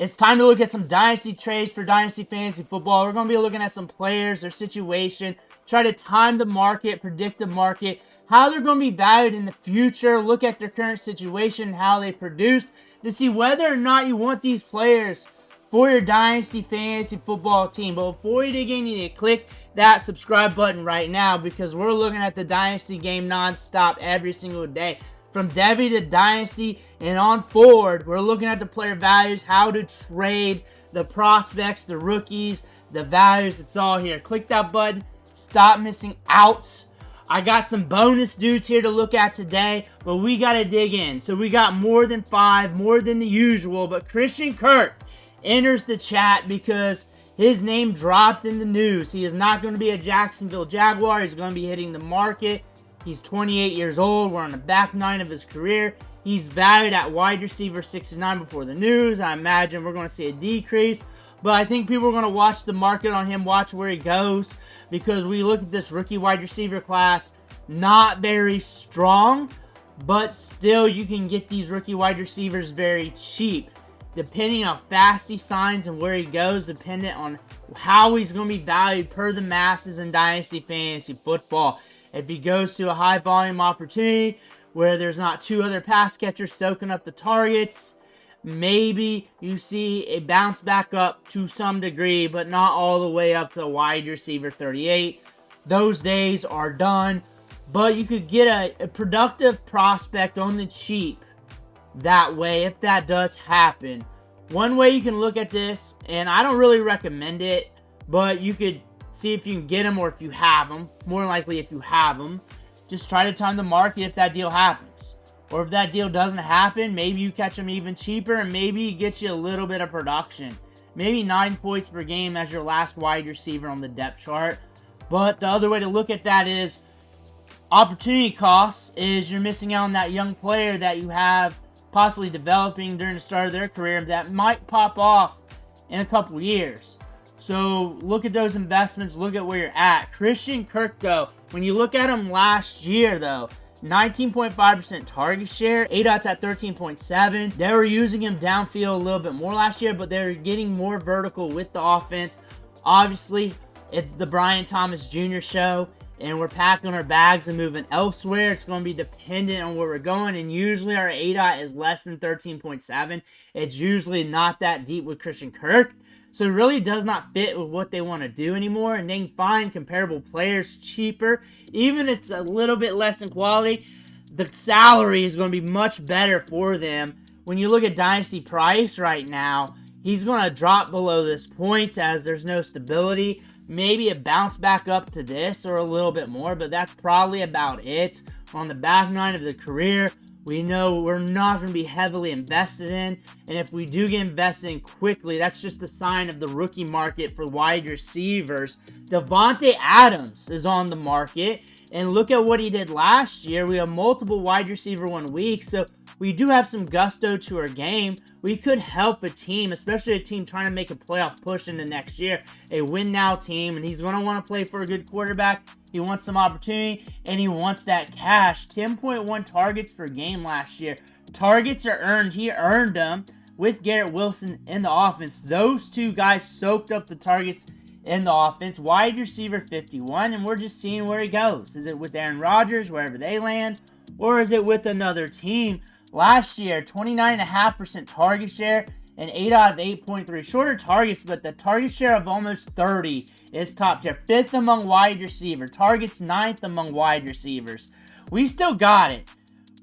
It's time to look at some dynasty trades for Dynasty Fantasy Football. We're going to be looking at some players, their situation, try to time the market, predict the market, how they're going to be valued in the future, look at their current situation, how they produced, to see whether or not you want these players for your Dynasty Fantasy Football team. But before you dig in, you need to click that subscribe button right now, because we're looking at the Dynasty game non-stop every single day. From Devy to Dynasty and on forward, we're looking at the player values, how to trade, the prospects, the rookies, the values. It's all here. Click that button. Stop missing out. I got some bonus dudes here to look at today, but we got to dig in. So we got more than 5, more than the usual, but Christian Kirk enters the chat because his name dropped in the news. He is not going to be a Jacksonville Jaguar. He's going to be hitting the market. He's 28 years old. We're on the back 9 of his career. He's valued at wide receiver 69 before the news. I imagine we're going to see a decrease, but I think people are going to watch the market on him, watch where he goes, because we look at this rookie wide receiver class, not very strong, but still you can get these rookie wide receivers very cheap, depending on how fast he signs and where he goes, dependent on how he's going to be valued per the masses in Dynasty Fantasy Football. If he goes to a high volume opportunity where there's not 2 other pass catchers soaking up the targets, maybe you see a bounce back up to some degree, but not all the way up to wide receiver 38. Those days are done, but you could get a productive prospect on the cheap that way if that does happen. One way you can look at this, and I don't really recommend it, but you could see if you can get them or if you have them. More likely if you have them. Just try to time the market if that deal happens. Or if that deal doesn't happen, maybe you catch them even cheaper and maybe it gets you a little bit of production. Maybe 9 points per game as your last wide receiver on the depth chart. But the other way to look at that is opportunity costs, is you're missing out on that young player that you have possibly developing during the start of their career that might pop off in a couple years. So look at those investments, look at where you're at. Christian Kirk, though, when you look at him last year, though, 19.5% target share, ADOT's at 13.7. They were using him downfield a little bit more last year, but they're getting more vertical with the offense. Obviously, it's the Brian Thomas Jr. show, and we're packing our bags and moving elsewhere. It's going to be dependent on where we're going, and usually our ADOT is less than 13.7. It's usually not that deep with Christian Kirk. So it really does not fit with what they want to do anymore. And they can find comparable players cheaper. Even if it's a little bit less in quality, the salary is going to be much better for them. When you look at Dynasty price right now, he's going to drop below this point as there's no stability. Maybe a bounce back up to this or a little bit more, but that's probably about it. On the back 9 of the career, we know we're not going to be heavily invested in, and if we do get invested in quickly, that's just a sign of the rookie market for wide receivers. Davante Adams is on the market, and look at what he did last year. We have multiple wide receiver 1 week, so we do have some gusto to our game. We could help a team, especially a team trying to make a playoff push into next year, a win-now team, and he's going to want to play for a good quarterback. He wants some opportunity, and he wants that cash. 10.1 targets per game last year. Targets are earned. He earned them with Garrett Wilson in the offense. Those 2 guys soaked up the targets in the offense. Wide receiver 51, and we're just seeing where he goes. Is it with Aaron Rodgers, wherever they land, or is it with another team? Last year, 29.5% target share and 8 out of 8.3. Shorter targets, but the target share of almost 30 is top tier. 5th among wide receivers. Targets 9th among wide receivers. We still got it.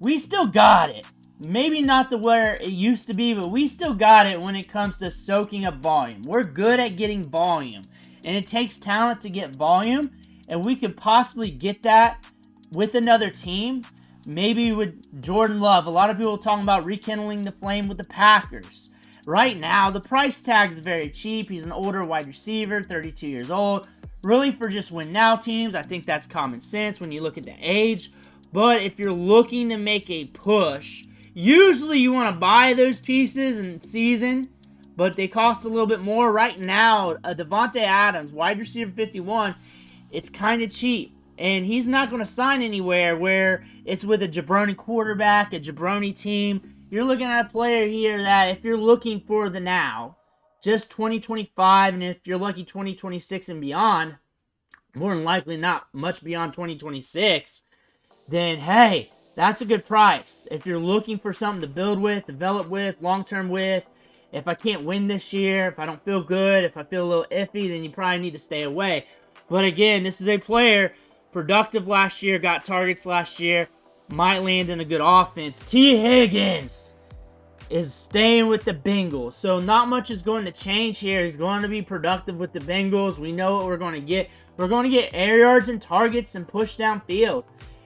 We still got it. Maybe not the where it used to be, but we still got it when it comes to soaking up volume. We're good at getting volume, and it takes talent to get volume, and we could possibly get that with another team. Maybe with Jordan Love. A lot of people talking about rekindling the flame with the Packers. Right now, the price tag is very cheap. He's an older wide receiver, 32 years old. Really, for just win-now teams, I think that's common sense when you look at the age. But if you're looking to make a push, usually you want to buy those pieces in season, but they cost a little bit more. Right now, a Davante Adams, wide receiver 51, it's kind of cheap. And he's not going to sign anywhere where it's with a jabroni quarterback, a jabroni team. you're looking at a player here that if you're looking for the now, just 2025, and if you're lucky 2026 and beyond, more than likely not much beyond 2026, then hey, that's a good price. If you're looking for something to build with, develop with, long-term with, if I can't win this year, if I don't feel good, if I feel a little iffy, then you probably need to stay away. But again, this is a player, productive last year, got targets last year, might land in a good offense. T. Higgins is staying with the Bengals. So not much is going to change here. He's going to be productive with the Bengals. We know what we're going to get. We're going to get air yards and targets and push downfield.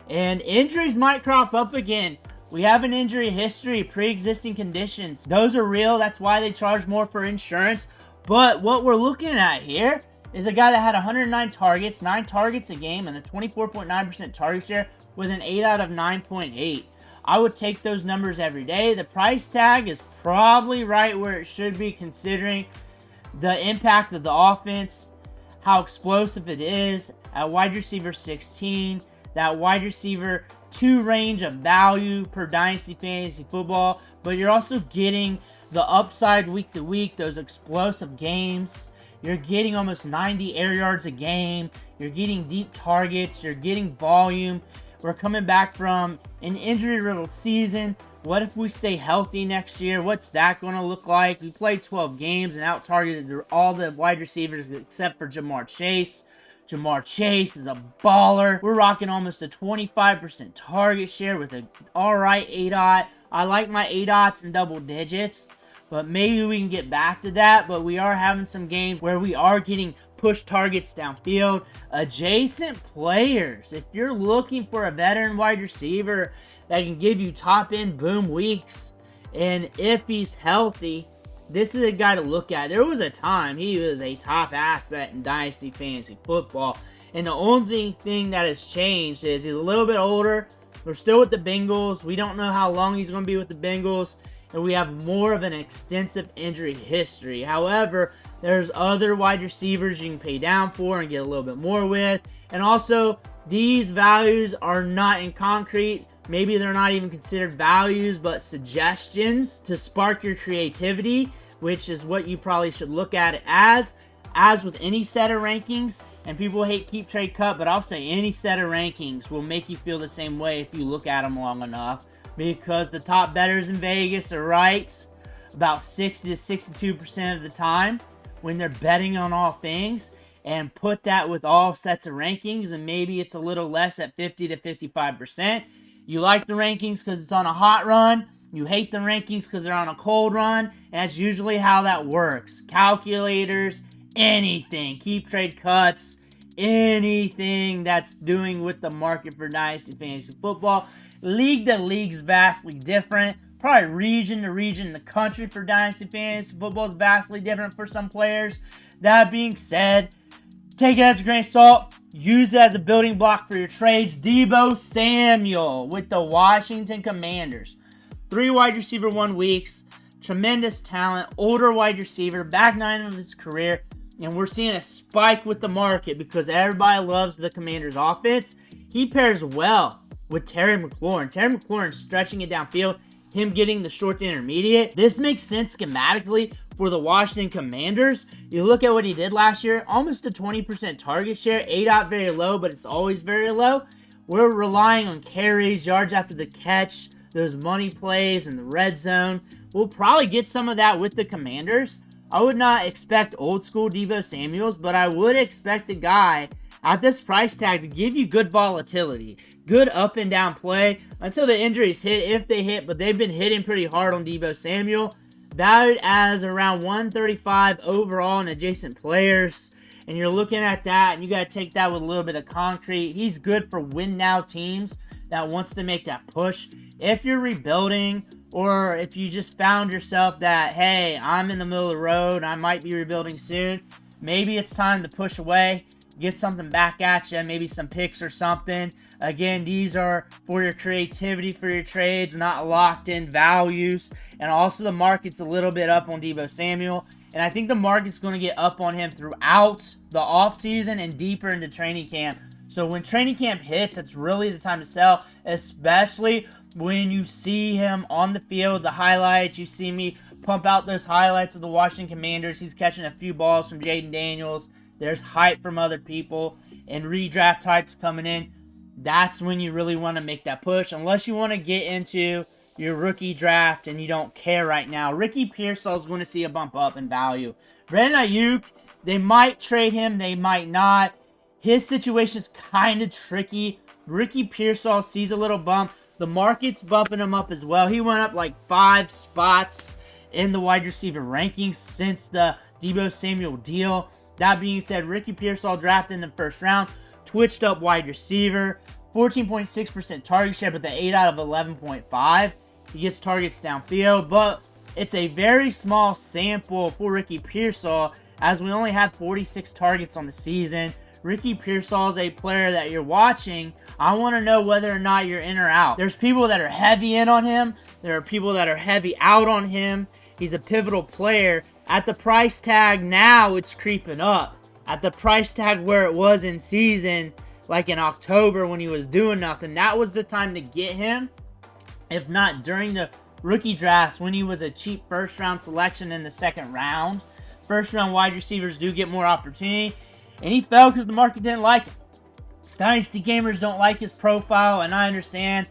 And injuries might crop up again. We have an injury history, pre-existing conditions. Those are real. That's why they charge more for insurance. But what we're looking at here is a guy that had 109 targets, 9 targets a game, and a 24.9% target share with an 8 out of 9.8. I would take those numbers every day. The price tag is probably right where it should be, considering the impact of the offense, how explosive it is. At wide receiver 16, that wide receiver 2 range of value per Dynasty Fantasy Football, but you're also getting the upside week to week, those explosive games. You're getting almost 90 air yards a game. You're getting deep targets. You're getting volume. We're coming back from an injury-riddled season. What if we stay healthy next year? What's that going to look like? We played 12 games and out-targeted all the wide receivers except for Jamar Chase. Jamar Chase is a baller. We're rocking almost a 25% target share with an alright ADOT. I like my ADOTs in double digits, but maybe we can get back to that. But we are having some games where we are getting push targets downfield. Adjacent players. If you're looking for a veteran wide receiver that can give you top-end boom weeks, and if he's healthy, this is a guy to look at. There was a time he was a top asset in Dynasty Fantasy Football, and the only thing that has changed is he's a little bit older. We're still with the Bengals. We don't know how long he's going to be with the Bengals, and we have more of an extensive injury history. However, there's other wide receivers you can pay down for and get a little bit more with. And also, these values are not in concrete. Maybe they're not even considered values, but suggestions to spark your creativity, which is what you probably should look at it as. As with any set of rankings, and people hate keep, trade, cut, but I'll say any set of rankings will make you feel the same way if you look at them long enough. Because the top bettors in Vegas are right about 60 to 62% of the time when they're betting on all things, and put that with all sets of rankings, and maybe it's a little less at 50 to 55%. You like the rankings because it's on a hot run. You hate the rankings because they're on a cold run. And that's usually how that works. Calculators, anything, keep, trade, cuts, anything that's doing with the market for Dynasty Fantasy Football. League to league's vastly different. Probably region to region in the country for Dynasty Fantasy Football is vastly different for some players. That being said, take it as a grain of salt. Use it as a building block for your trades. Deebo Samuel with the Washington Commanders. 3 wide receiver 1 weeks. Tremendous talent. Older wide receiver. Back 9 of his career. And we're seeing a spike with the market because everybody loves the Commanders' offense. He pairs well with Terry McLaurin. Terry McLaurin stretching it downfield. Him getting the short to intermediate. This makes sense schematically for the Washington Commanders. You look at what he did last year, almost a 20% target share. ADOT very low, but it's always very low. We're relying on carries, yards after the catch, those money plays in the red zone. We'll probably get some of that with the Commanders. I would not expect old school Deebo Samuels, but I would expect a guy at this price tag to give you good volatility, good up and down play until the injuries hit, if they hit, but they've been hitting pretty hard on Deebo Samuel. Valued as around 135 overall in adjacent players, and you're looking at that, and you got to take that with a little bit of concrete. He's good for win-now teams that wants to make that push. If you're rebuilding, or if you just found yourself that, hey, I'm in the middle of the road, I might be rebuilding soon, maybe it's time to push away, get something back at you, maybe some picks or something. Again, these are for your creativity for your trades, not locked-in values. And also the market's a little bit up on Deebo Samuel. And I think the market's going to get up on him throughout the offseason and deeper into training camp. So when training camp hits, it's really the time to sell, especially when you see him on the field, the highlights, you see me pump out those highlights of the Washington Commanders. He's catching a few balls from Jaden Daniels. There's hype from other people and redraft types coming in. That's when you really want to make that push. Unless you want to get into your rookie draft and you don't care right now. Ricky Pearsall is going to see a bump up in value. Brandon Ayuk, they might trade him. They might not. His situation's kind of tricky. Ricky Pearsall sees a little bump. The market's bumping him up as well. He went up like 5 spots in the wide receiver rankings since the Deebo Samuel deal. That being said, Ricky Pearsall drafted in the first round, twitched up wide receiver, 14.6% target share, but the 8 out of 11.5. He gets targets downfield, but it's a very small sample for Ricky Pearsall as we only had 46 targets on the season. Ricky Pearsall is a player that you're watching. I want to know whether or not you're in or out. There's people that are heavy in on him. There are people that are heavy out on him. He's a pivotal player. At the price tag now, it's creeping up. At the price tag where it was in season, like in October when he was doing nothing, that was the time to get him. If not during the rookie drafts when he was a cheap first-round selection in the second round. First-round wide receivers do get more opportunity. And he fell because the market didn't like him. Dynasty gamers don't like his profile, and I understand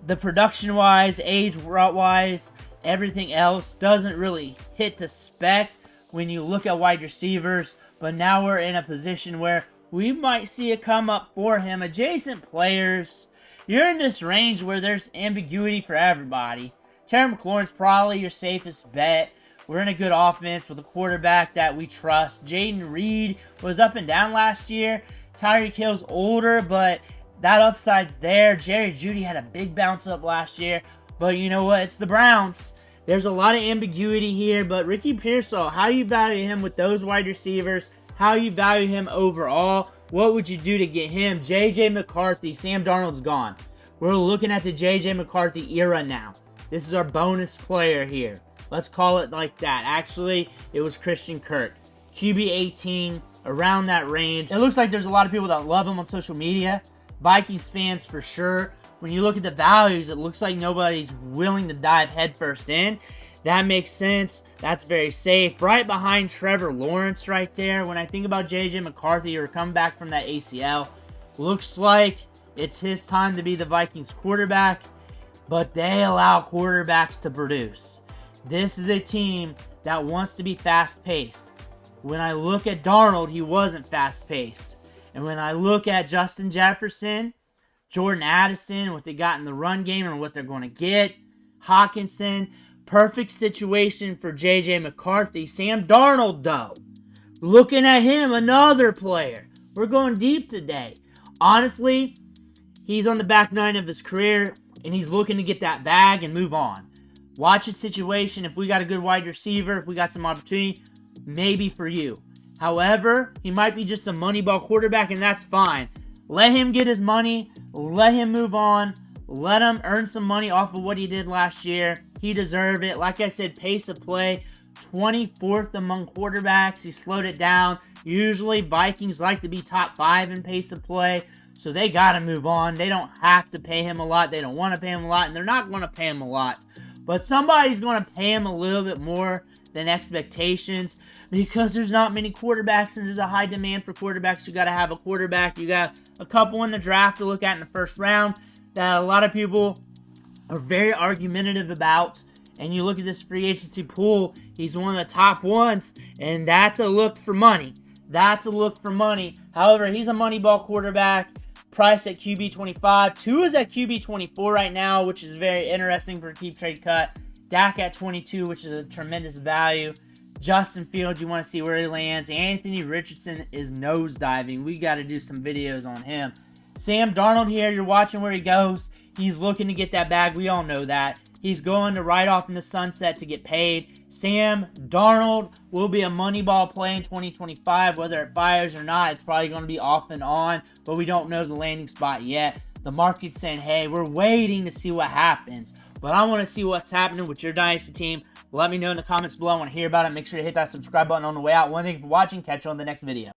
the production-wise, age-wise, everything else doesn't really hit the spec when you look at wide receivers. But now we're in a position where we might see a come up for him. Adjacent players, you're in this range where there's ambiguity for everybody. Terry McLaurin's probably your safest bet. We're in a good offense with a quarterback that we trust. Jaden Reed was up and down last year. Tyreek Hill's older, but that upside's there. Jerry Jeudy had a big bounce up last year. But you know what? It's the Browns. There's a lot of ambiguity here. But Ricky Pearsall, how you value him with those wide receivers, how you value him overall, what would you do to get him? J.J. McCarthy, Sam Darnold's gone. We're looking at the J.J. McCarthy era now. This is our bonus player here. Let's call it like that. Actually, it was Christian Kirk. QB 18, around that range. It looks like there's a lot of people that love him on social media. Vikings fans for sure. When you look at the values, it looks like nobody's willing to dive headfirst in. That makes sense. That's very safe. Right behind Trevor Lawrence right there. When I think about J.J. McCarthy or come back from that ACL, looks like it's his time to be the Vikings quarterback. But they allow quarterbacks to produce. This is a team that wants to be fast-paced. When I look at Darnold, he wasn't fast-paced. And when I look at Justin Jefferson, Jordan Addison, what they got in the run game and what they're going to get, Hawkinson, perfect situation for J.J. McCarthy. Sam Darnold, though, looking at him, another player. We're going deep today. Honestly, he's on the back nine of his career, and he's looking to get that bag and move on. Watch his situation. If we got a good wide receiver, if we got some opportunity, maybe for you. However, he might be just a moneyball quarterback, and that's fine. Let him get his money. Let him move on. Let him earn some money off of what he did last year. He deserved it. Like I said, pace of play, 24th among quarterbacks. He slowed it down. Usually, Vikings like to be top 5 in pace of play, so they got to move on. They don't have to pay him a lot. They don't want to pay him a lot, and they're not going to pay him a lot. But somebody's going to pay him a little bit more than expectations because there's not many quarterbacks and there's a high demand for quarterbacks. You got to have a quarterback. You got a couple in the draft to look at in the first round that a lot of people are very argumentative about. And you look at this free agency pool, he's one of the top ones, and that's a look for money. That's a look for money. However, he's a moneyball quarterback. Priced at QB 25. Tua is at QB 24 right now, which is very interesting for a keep trade cut. Dak at 22, which is a tremendous value. Justin Fields, you want to see where he lands. Anthony Richardson is nosediving. We got to do some videos on him. Sam Darnold here, you're watching where he goes. He's looking to get that bag. We all know that. He's going to ride off in the sunset to get paid. Sam Darnold will be a moneyball play in 2025. Whether it fires or not, it's probably going to be off and on, but we don't know the landing spot yet. The market's saying, hey, we're waiting to see what happens. But I want to see what's happening with your Dynasty team. Let me know in the comments below. I want to hear about it. Make sure to hit that subscribe button on the way out. One thing for watching. Catch you on the next video.